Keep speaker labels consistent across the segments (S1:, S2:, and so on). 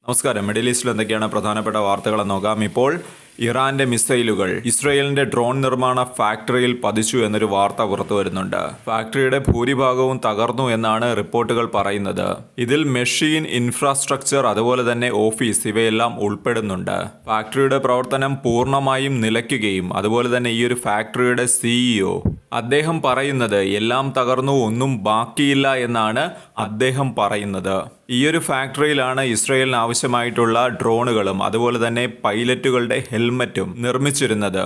S1: നമസ്കാരം. മിഡിൽ ഈസ്റ്റിൽ എന്തൊക്കെയാണ് പ്രധാനപ്പെട്ട വാർത്തകളെന്ന് നോക്കാം. ഇപ്പോൾ ഇറാന്റെ മിസൈലുകൾ ഇസ്രയേലിന്റെ ഡ്രോൺ നിർമ്മാണ ഫാക്ടറിയിൽ പതിച്ചു എന്നൊരു വാർത്ത പുറത്തു വരുന്നുണ്ട്. ഫാക്ടറിയുടെ ഭൂരിഭാഗവും തകർന്നു എന്നാണ് റിപ്പോർട്ടുകൾ പറയുന്നത്. ഇതിൽ മെഷീൻ, ഇൻഫ്രാസ്ട്രക്ചർ, അതുപോലെ തന്നെ ഓഫീസ് ഇവയെല്ലാം ഉൾപ്പെടുന്നുണ്ട്. ഫാക്ടറിയുടെ പ്രവർത്തനം പൂർണ്ണമായും നിലയ്ക്കുകയും അതുപോലെ തന്നെ ഈ ഒരു ഫാക്ടറിയുടെ സിഇഒ അദ്ദേഹം പറയുന്നത് എല്ലാം തകർന്നു, ഒന്നും ബാക്കിയില്ല എന്നാണ് അദ്ദേഹം പറയുന്നത്. ഈ ഒരു ഫാക്ടറിയിലാണ് ഇസ്രയേലിന് ആവശ്യമായിട്ടുള്ള ഡ്രോണുകളും അതുപോലെ തന്നെ പൈലറ്റുകളുടെ ഹെൽമറ്റും നിർമ്മിച്ചിരുന്നത്.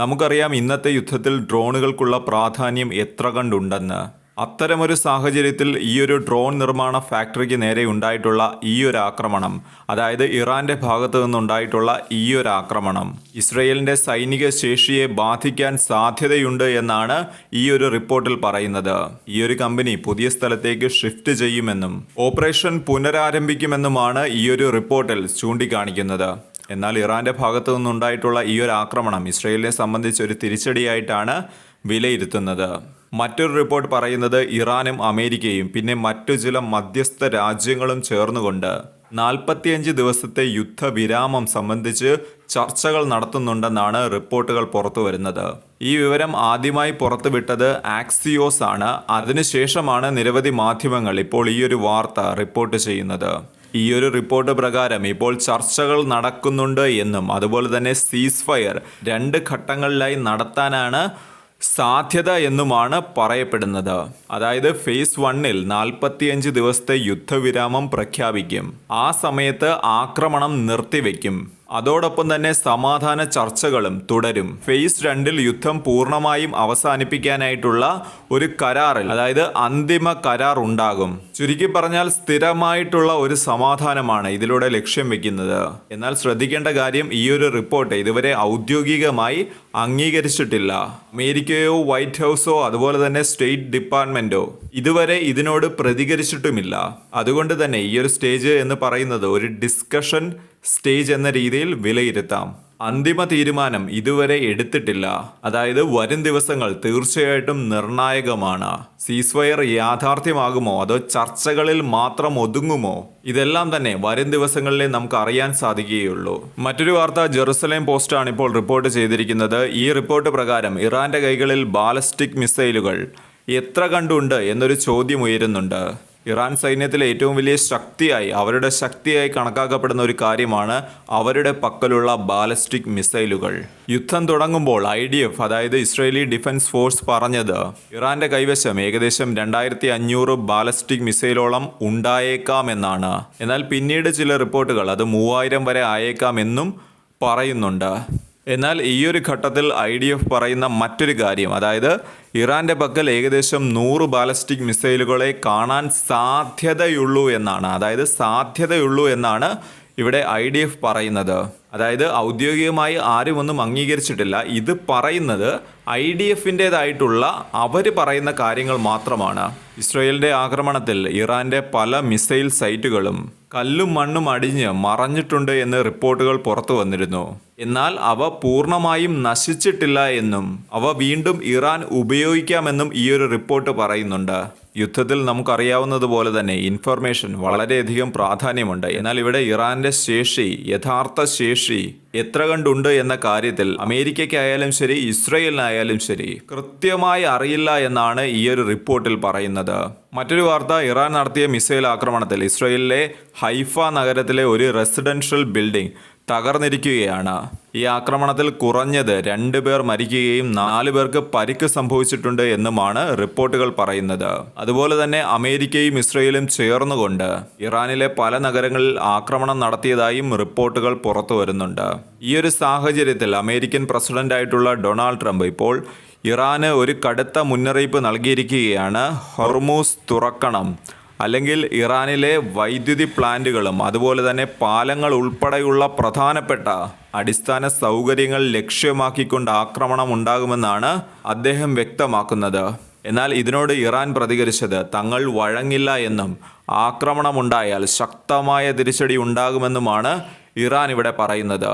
S1: നമുക്കറിയാം ഇന്നത്തെ യുദ്ധത്തിൽ ഡ്രോണുകൾക്കുള്ള പ്രാധാന്യം എത്ര കണ്ടുണ്ടെന്ന്. അത്തരമൊരു സാഹചര്യത്തിൽ ഈ ഒരു ഡ്രോൺ നിർമ്മാണ ഫാക്ടറിക്ക് നേരെ ഉണ്ടായിട്ടുള്ള ഈ ഒരു ആക്രമണം, അതായത് ഇറാന്റെ ഭാഗത്തു നിന്നുണ്ടായിട്ടുള്ള ഈ ഒരു ആക്രമണം ഇസ്രയേലിന്റെ സൈനിക ശേഷിയെ ബാധിക്കാൻ സാധ്യതയുണ്ട് എന്നാണ് ഈ ഒരു റിപ്പോർട്ടിൽ പറയുന്നത്. ഈ ഒരു കമ്പനി പുതിയ സ്ഥലത്തേക്ക് ഷിഫ്റ്റ് ചെയ്യുമെന്നും ഓപ്പറേഷൻ പുനരാരംഭിക്കുമെന്നുമാണ് ഈ ഒരു റിപ്പോർട്ടിൽ ചൂണ്ടിക്കാണിക്കുന്നത്. എന്നാൽ ഇറാന്റെ ഭാഗത്തു നിന്നുണ്ടായിട്ടുള്ള ഈ ഒരു ആക്രമണം ഇസ്രയേലിനെ സംബന്ധിച്ച് ഒരു തിരിച്ചടിയായിട്ടാണ് വിലയിരുത്തുന്നത്. മറ്റൊരു റിപ്പോർട്ട് പറയുന്നത് ഇറാനും അമേരിക്കയും പിന്നെ മറ്റു ചില മധ്യസ്ഥ രാജ്യങ്ങളും ചേർന്നുകൊണ്ട് 45 ദിവസത്തെ യുദ്ധവിരാമം സംബന്ധിച്ച് ചർച്ചകൾ നടത്തുന്നുണ്ടെന്നാണ് റിപ്പോർട്ടുകൾ പുറത്തു വരുന്നത്. ഈ വിവരം ആദ്യമായി പുറത്തുവിട്ടത് ആക്സിയോസ് ആണ്. അതിനുശേഷമാണ് നിരവധി മാധ്യമങ്ങൾ ഇപ്പോൾ ഈ ഒരു വാർത്ത റിപ്പോർട്ട് ചെയ്യുന്നത്. ഈ ഒരു റിപ്പോർട്ട് പ്രകാരം ഇപ്പോൾ ചർച്ചകൾ നടക്കുന്നുണ്ട് എന്നും അതുപോലെ തന്നെ സീസ് ഫയർ 2 ഘട്ടങ്ങളിലായി നടത്താനാണ് സാധ്യത എന്നുമാണ് പറയപ്പെടുന്നത്. അതായത് ഫേസ് 1-ൽ 45 ദിവസത്തെ യുദ്ധവിരാമം പ്രഖ്യാപിക്കും. ആ സമയത്ത് ആക്രമണം നിർത്തിവെക്കും. അതോടൊപ്പം തന്നെ സമാധാന ചർച്ചകളും തുടരും. ഫേസ് 2-ൽ യുദ്ധം പൂർണ്ണമായും അവസാനിപ്പിക്കാനായിട്ടുള്ള ഒരു കരാറിൽ, അതായത് അന്തിമ കരാർ ഉണ്ടാകും. ചുരുക്കി പറഞ്ഞാൽ സ്ഥിരമായിട്ടുള്ള ഒരു സമാധാനമാണ് ഇതിലൂടെ ലക്ഷ്യം വെക്കുന്നത്. എന്നാൽ ശ്രദ്ധിക്കേണ്ട കാര്യം, ഈ ഒരു റിപ്പോർട്ട് ഇതുവരെ ഔദ്യോഗികമായി അംഗീകരിച്ചിട്ടില്ല. അമേരിക്കയോ വൈറ്റ് ഹൗസോ അതുപോലെ തന്നെ സ്റ്റേറ്റ് ഡിപ്പാർട്ട്മെന്റോ ഇതുവരെ ഇതിനോട് പ്രതികരിച്ചിട്ടുമില്ല. അതുകൊണ്ട് തന്നെ ഈ ഒരു സ്റ്റേജ് എന്ന് പറയുന്നത് ഒരു ഡിസ്കഷൻ സ്റ്റേജ് എന്ന രീതിയിൽ വിലയിരുത്താം. അന്തിമ തീരുമാനം ഇതുവരെ എടുത്തിട്ടില്ല. അതായത് വരും ദിവസങ്ങൾ തീർച്ചയായിട്ടും നിർണായകമാണ്. സീസ് ഫയർ യാഥാർത്ഥ്യമാകുമോ അതോ ചർച്ചകളിൽ മാത്രം ഒതുങ്ങുമോ? ഇതെല്ലാം തന്നെ വരും ദിവസങ്ങളിലേ നമുക്ക് അറിയാൻ സാധിക്കുകയുള്ളൂ. മറ്റൊരു വാർത്ത ജെറുസലേം പോസ്റ്റാണ് ഇപ്പോൾ റിപ്പോർട്ട് ചെയ്തിരിക്കുന്നത്. ഈ റിപ്പോർട്ട് പ്രകാരം ഇറാന്റെ കൈകളിൽ ബാലിസ്റ്റിക് മിസൈലുകൾ എത്ര കണ്ടുണ്ട് എന്നൊരു ചോദ്യം ഉയരുന്നുണ്ട്. ഇറാൻ സൈന്യത്തിലെ ഏറ്റവും വലിയ ശക്തിയായി, അവരുടെ ശക്തിയായി കണക്കാക്കപ്പെടുന്ന ഒരു കാര്യമാണ് അവരുടെ പക്കലുള്ള ബാലിസ്റ്റിക് മിസൈലുകൾ. യുദ്ധം തുടങ്ങുമ്പോൾ IDF, അതായത് ഇസ്രയേലി ഡിഫൻസ് ഫോഴ്സ് പറഞ്ഞത് ഇറാന്റെ കൈവശം ഏകദേശം 2500 ബാലിസ്റ്റിക് മിസൈലോളം ഉണ്ടായേക്കാമെന്നാണ്. എന്നാൽ പിന്നീട് ചില റിപ്പോർട്ടുകൾ അത് 3000 വരെ ആയേക്കാമെന്നും പറയുന്നുണ്ട്. എന്നാൽ ഈ ഒരു ഘട്ടത്തിൽ IDF പറയുന്ന മറ്റൊരു കാര്യം, അതായത് ഇറാന്റെ പക്കൽ ഏകദേശം 100 ബാലിസ്റ്റിക് മിസൈലുകളെ കാണാൻ സാധ്യതയുള്ളൂ എന്നാണ്. അതായത് സാധ്യതയുള്ളൂ എന്നാണ് ഇവിടെ IDF പറയുന്നത്. അതായത് ഔദ്യോഗികമായി ആരും ഒന്നും അംഗീകരിച്ചിട്ടില്ല. ഇത് പറയുന്നത് IDFൻ്റേതായിട്ടുള്ള അവർ പറയുന്ന കാര്യങ്ങൾ മാത്രമാണ്. ഇസ്രയേലിന്റെ ആക്രമണത്തിൽ ഇറാന്റെ പല മിസൈൽ സൈറ്റുകളും കല്ലും മണ്ണും അടിഞ്ഞ് മറഞ്ഞിട്ടുണ്ട് എന്ന് റിപ്പോർട്ടുകൾ പുറത്തു വന്നിരുന്നു. എന്നാൽ അവ പൂർണ്ണമായും നശിച്ചിട്ടില്ല എന്നും അവ വീണ്ടും ഇറാൻ ഉപയോഗിക്കാമെന്നും ഈ ഒരു റിപ്പോർട്ട് പറയുന്നുണ്ട്. യുദ്ധത്തിൽ നമുക്കറിയാവുന്നതുപോലെ തന്നെ ഇൻഫർമേഷൻ വളരെയധികം പ്രാധാന്യമുണ്ട്. എന്നാൽ ഇവിടെ ഇറാന്റെ ശേഷി, യഥാർത്ഥ ശേഷി എത്ര കണ്ടുണ്ട് എന്ന കാര്യത്തിൽ അമേരിക്കയ്ക്കായാലും ശരി ഇസ്രയേലിനായാലും ശരി കൃത്യമായി അറിയില്ല എന്നാണ് ഈ ഒരു റിപ്പോർട്ടിൽ പറയുന്നത്. മറ്റൊരു വാർത്ത, ഇറാൻ നടത്തിയ മിസൈൽ ആക്രമണത്തിൽ ഇസ്രയേലിലെ ഹൈഫ നഗരത്തിലെ ഒരു റെസിഡൻഷ്യൽ ബിൽഡിംഗ് തകർന്നിരിക്കുകയാണ്. ഈ ആക്രമണത്തിൽ കുറഞ്ഞത് 2 പേർ മരിക്കുകയും 4 പേർക്ക് പരിക്ക് സംഭവിച്ചിട്ടുണ്ട് എന്നുമാണ് റിപ്പോർട്ടുകൾ പറയുന്നത്. അതുപോലെ തന്നെ അമേരിക്കയും ഇസ്രയേലും ചേർന്നുകൊണ്ട് ഇറാനിലെ പല നഗരങ്ങളിൽ ആക്രമണം നടത്തിയതായും റിപ്പോർട്ടുകൾ പുറത്തു വരുന്നുണ്ട്. ഈ ഒരു സാഹചര്യത്തിൽ അമേരിക്കൻ പ്രസിഡന്റായിട്ടുള്ള ഡൊണാൾഡ് ട്രംപ് ഇപ്പോൾ ഇറാന് ഒരു കടുത്ത മുന്നറിയിപ്പ് നൽകിയിരിക്കുകയാണ്. ഹോർമൂസ് തുറക്കണം, അല്ലെങ്കിൽ ഇറാനിലെ വൈദ്യുതി പ്ലാന്റുകളും അതുപോലെ തന്നെ പാലങ്ങൾ ഉൾപ്പെടെയുള്ള പ്രധാനപ്പെട്ട അടിസ്ഥാന സൗകര്യങ്ങൾ ലക്ഷ്യമാക്കിക്കൊണ്ട് ആക്രമണം ഉണ്ടാകുമെന്നാണ് അദ്ദേഹം വ്യക്തമാക്കുന്നത്. എന്നാൽ ഇതിനോട് ഇറാൻ പ്രതികരിച്ചത് തങ്ങൾ വഴങ്ങില്ല എന്നും ആക്രമണമുണ്ടായാൽ ശക്തമായ തിരിച്ചടി ഉണ്ടാകുമെന്നുമാണ് ഇറാൻ ഇവിടെ പറയുന്നത്.